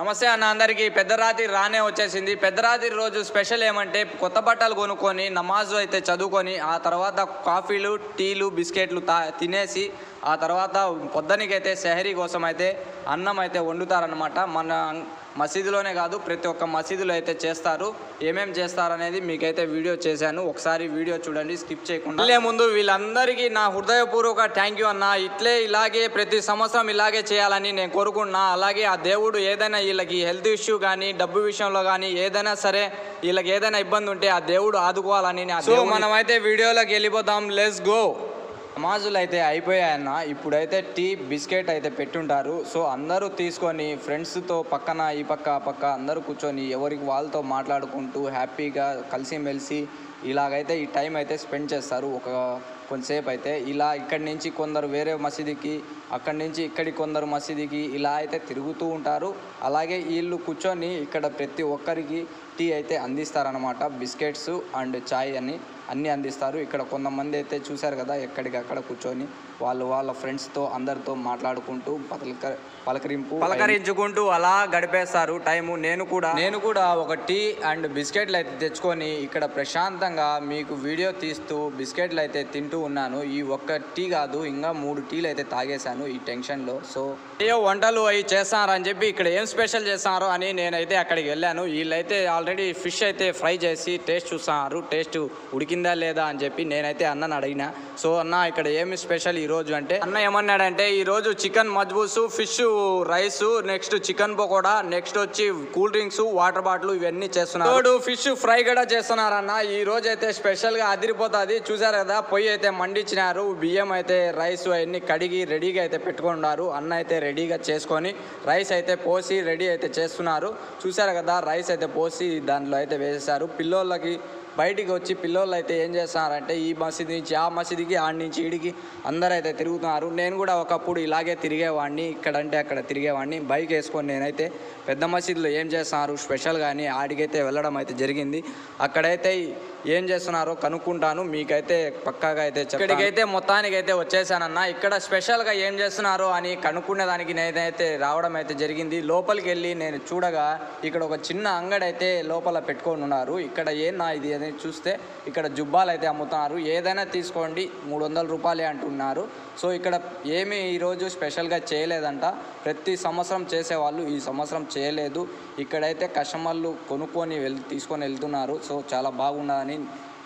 నమస్తే అన్న అందరికీ. పెద్దరాత్రి రానే వచ్చేసింది. పెద్దరాత్రి రోజు స్పెషల్ ఏమంటే కొత్త బట్టలు కొనుక్కొని నమాజు అయితే చదువుకొని ఆ తర్వాత కాఫీలు టీలు బిస్కెట్లు తినేసి ఆ తర్వాత పొద్దునికైతే సెహరీ కోసం అయితే అన్నం అయితే వండుతారనమాట. మన మసీదులోనే కాదు ప్రతి ఒక్క మసీదులో అయితే చేస్తారు. ఏమేమి చేస్తారనేది మీకైతే వీడియో చేశాను, ఒకసారి వీడియో చూడండి స్కిప్ చేయకుండా. వెళ్ళే ముందు వీళ్ళందరికీ నా హృదయపూర్వక థ్యాంక్ యూ అన్న. ఇలాగే ప్రతి సంవత్సరం ఇలాగే చేయాలని నేను కోరుకుంటున్నా. అలాగే ఆ దేవుడు ఏదైనా వీళ్ళకి హెల్త్ ఇష్యూ కానీ డబ్బు విషయంలో కానీ ఏదైనా సరే వీళ్ళకి ఏదైనా ఇబ్బంది ఉంటే ఆ దేవుడు ఆదుకోవాలని. సో మనమైతే వీడియోలోకి వెళ్ళిపోతాం, లెట్స్ గో. నమాజులు అయితే అయిపోయాయన్న. ఇప్పుడైతే టీ బిస్కెట్ అయితే పెట్టుంటారు. సో అందరూ తీసుకొని ఫ్రెండ్స్తో పక్కన ఈ పక్క ఆ పక్క అందరూ కూర్చొని ఎవరికి వాళ్ళతో మాట్లాడుకుంటూ హ్యాపీగా కలిసిమెలిసి ఇలాగైతే ఈ టైం అయితే స్పెండ్ చేస్తారు. కొంతసేపు అయితే ఇలా ఇక్కడి నుంచి కొందరు వేరే మసీదుకి, అక్కడి నుంచి ఇక్కడి కొందరు మసీదుకి ఇలా అయితే తిరుగుతూ ఉంటారు. అలాగే వీళ్ళు కూర్చొని ఇక్కడ ప్రతి ఒక్కరికి టీ అయితే అందిస్తారనమాట. బిస్కెట్స్ అండ్ చాయ్ అన్నీ అందిస్తారు. ఇక్కడ కొంతమంది అయితే చూశారు కదా ఎక్కడికక్కడ కూర్చొని వాళ్ళ ఫ్రెండ్స్తో అందరితో మాట్లాడుకుంటూ పలకరించుకుంటూ అలా గడిపేస్తారు టైము. నేను కూడా ఒక టీ అండ్ బిస్కెట్లు అయితే తెచ్చుకొని ఇక్కడ ప్రశాంతంగా మీకు వీడియో తీస్తూ బిస్కెట్లు అయితే తింటూ ఉన్నాను. ఈ ఒక్క టీ కాదు ఇంకా 3 టీలు అయితే తాగేశాను ఈ టెన్షన్లో. సో ఏయో వంటలు అవి చేస్తారని చెప్పి ఇక్కడ ఏం స్పెషల్ చేస్తారో అని నేనైతే అక్కడికి వెళ్ళాను. వీళ్ళైతే ఆల్రెడీ ఫిష్ అయితే ఫ్రై చేసి టేస్ట్ చూస్తున్నారు. టేస్ట్ ఉడికిందా లేదా అని చెప్పి నేనైతే అన్నని అడిగిన. సో అన్న ఇక్కడ ఏమి స్పెషల్ ఈరోజు అంటే, అన్న ఏమన్నాడంటే ఈరోజు చికెన్ మజ్బూసు, fish rice, next chicken pakoda, next వచ్చి కూల్ డ్రింక్స్, వాటర్ బాటిల్ ఇవన్నీ చేస్తున్నారు. ఫిష్ ఫ్రై కూడా చేస్తున్నారన్న. ఈ రోజు అయితే స్పెషల్గా అదిరిపోతుంది. చూసారు కదా పొయ్యి అయితే మండించినారు. బియ్యం అయితే రైస్ అవన్నీ కడిగి రెడీగా అయితే పెట్టుకున్నారు. అన్న అయితే రెడీగా చేసుకొని రైస్ అయితే పోసి రెడీ అయితే చేస్తున్నారు. చూసారు కదా రైస్ అయితే పోసి దాంట్లో అయితే వేసేసారు. పిల్లోళ్ళకి బయటికి వచ్చి పిల్లోళ్ళు అయితే ఏం చేస్తున్నారంటే ఈ మసీదు నుంచి ఆ మసీదుకి, ఆడి నుంచి ఈడికి అందరూ అయితే తిరుగుతున్నారు. నేను కూడా ఒకప్పుడు ఇలాగే తిరిగేవాడిని, ఇక్కడంటే అక్కడ తిరిగేవాడిని బైక్ వేసుకొని. నేనైతే పెద్ద మసీదులో ఏం చేస్తున్నారు స్పెషల్ కానీ ఆడికైతే వెళ్ళడం అయితే జరిగింది. అక్కడైతే ఏం చేస్తున్నారో కనుక్కుంటాను, మీకైతే పక్కాగా అయితే ఇక్కడికైతే మొత్తానికైతే వచ్చేసానన్న. ఇక్కడ స్పెషల్గా ఏం చేస్తున్నారో అని కనుక్కునేదానికి నేనైతే రావడం అయితే జరిగింది. లోపలికి వెళ్ళి నేను చూడగా ఇక్కడ ఒక చిన్న అంగడి అయితే లోపల పెట్టుకొని ఉన్నారు. ఇక్కడ ఏనా ఇది అని చూస్తే ఇక్కడ జుబ్బాలు అయితే అమ్ముతున్నారు. ఏదైనా తీసుకోండి 300 రూపాయలే అంటున్నారు. సో ఇక్కడ ఏమీ ఈరోజు స్పెషల్గా చేయలేదంట. ప్రతి సంవత్సరం చేసేవాళ్ళు ఈ సంవత్సరం చేయలేదు. ఇక్కడైతే కస్టమర్లు కొనుక్కొని తీసుకొని వెళ్తున్నారు. సో చాలా బాగున్నదని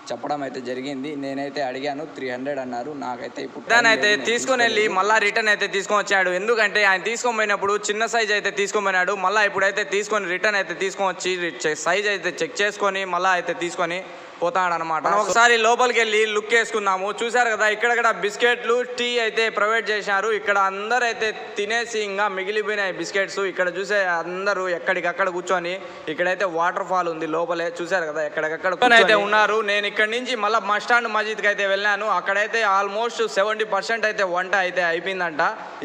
చెప్పడం అయితే జరిగింది. నేనైతే అడిగాను 300 అన్నారు. నాకైతే ఇప్పుడు దానైతే తీసుకొని వెళ్ళి మళ్ళీ రిటర్న్ అయితే తీసుకొని వచ్చాడు. ఎందుకంటే ఆయన తీసుకొని పోయినప్పుడు చిన్న సైజ్ అయితే తీసుకొని పోయినాడు. మళ్ళీ ఇప్పుడైతే తీసుకొని రిటర్న్ అయితే తీసుకొని వచ్చి సైజ్ అయితే చెక్ చేసుకొని మళ్ళీ అయితే తీసుకొని పోతాడు అనమాట. ఒకసారి లోపలికి వెళ్ళి లుక్ వేసుకున్నాము. చూసారు కదా ఇక్కడ బిస్కెట్లు టీ అయితే ప్రొవైడ్ చేశారు. ఇక్కడ అందరూ అయితే తినేసి ఇంకా మిగిలిపోయినాయి బిస్కెట్స్. ఇక్కడ చూసే అందరూ ఎక్కడికక్కడ కూర్చొని ఇక్కడైతే వాటర్ ఫాల్ ఉంది లోపలే. చూసారు కదా ఎక్కడికక్కడ అయితే ఉన్నారు. నేను ఇక్కడ నుంచి మళ్ళీ మస్టాండ్ మస్జిద్కి అయితే వెళ్ళాను. అక్కడైతే ఆల్మోస్ట్ 70% అయితే వంట అయితే అయిపోయిందంట.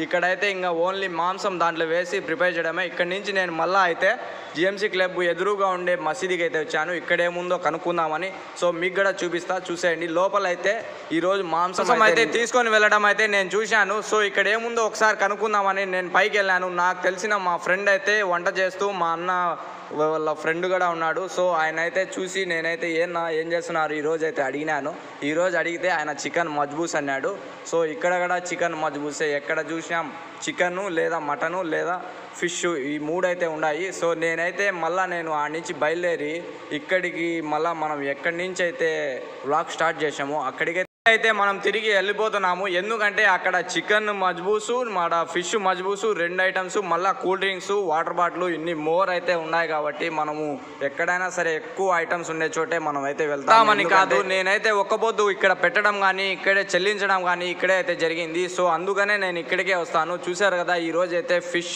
ఇక్కడైతే ఇంకా ఓన్లీ మాంసం దాంట్లో వేసి ప్రిపేర్ చేయడమే. ఇక్కడ నుంచి నేను మళ్ళీ అయితే జిఎంసీ క్లబ్ ఎదురుగా ఉండే మసీదుకి అయితే వచ్చాను. ఇక్కడేముందో కనుక్కుందామని. సో మీకు కూడా చూసేయండి. లోపల అయితే ఈరోజు మాంసం అయితే తీసుకొని వెళ్ళడం అయితే నేను చూశాను. సో ఇక్కడ ఏముందో ఒకసారి కనుక్కుందామని నేను పైకి వెళ్ళాను. నాకు తెలిసిన మా ఫ్రెండ్ అయితే వంట చేస్తూ, మా అన్న వాళ్ళ ఫ్రెండ్ కూడా ఉన్నాడు. సో ఆయన అయితే చూసి నేనైతే ఏం చేస్తున్నారు ఈరోజు అయితే అడిగినాను. ఈరోజు అడిగితే ఆయన చికెన్ మజ్బూస్ అన్నాడు. సో ఇక్కడ కూడా చికెన్ మజ్బూసే. ఎక్కడ చూసినాం చికెను లేదా మటను లేదా ఫిష్, ఈ 3 అయితే ఉన్నాయి. సో నేనైతే మళ్ళీ నేను ఆడి నుంచి బయలుదేరి ఇక్కడికి మళ్ళీ మనం ఎక్కడి నుంచి అయితే వ్లాగ్ స్టార్ట్ చేసామో అక్కడికైతే మనం తిరిగి వెళ్ళిపోతున్నాము. ఎందుకంటే అక్కడ చికెన్ మజ్బూసు, మన ఫిష్ మజ్బూసు 2 ఐటమ్స్, మళ్ళీ కూల్ డ్రింక్స్, వాటర్ బాటిల్ ఇన్ని మోర్ అయితే ఉన్నాయి. కాబట్టి మనము ఎక్కడైనా సరే ఎక్కువ ఐటమ్స్ ఉండే చోటే మనం అయితే వెళ్తామని కాదు. నేనైతే ఒక్కబొద్దు ఇక్కడ పెట్టడం కానీ ఇక్కడే చెల్లించడం కానీ ఇక్కడే అయితే జరిగింది. సో అందుకనే నేను ఇక్కడికే వస్తాను. చూసారు కదా ఈరోజు అయితే ఫిష్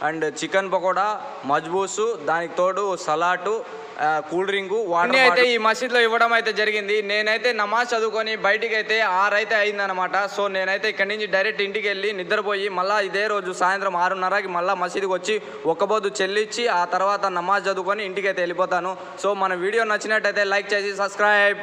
అండ్ చికెన్ పకోడా, మజ్బూసు, దానికి తోడు సలాటు, కూల్ డ్రింకు, వాటర్ అయితే ఈ మసీద్లో ఇవ్వడం అయితే జరిగింది. నేనైతే నమాజ్ చదువుకొని బయటికి అయితే 6 అయితే అయిందనమాట. సో నేనైతే ఇక్కడి నుంచి డైరెక్ట్ ఇంటికి వెళ్ళి నిద్రపోయి మళ్ళీ ఇదే రోజు సాయంత్రం 6:30కి మళ్ళీ మసీదుకి వచ్చి ఒక్కబొద్దు చెల్లించి ఆ తర్వాత నమాజ్ చదువుకొని ఇంటికి అయితే వెళ్ళిపోతాను. సో మన వీడియో నచ్చినట్టయితే లైక్ చేసి సబ్స్క్రైబ్.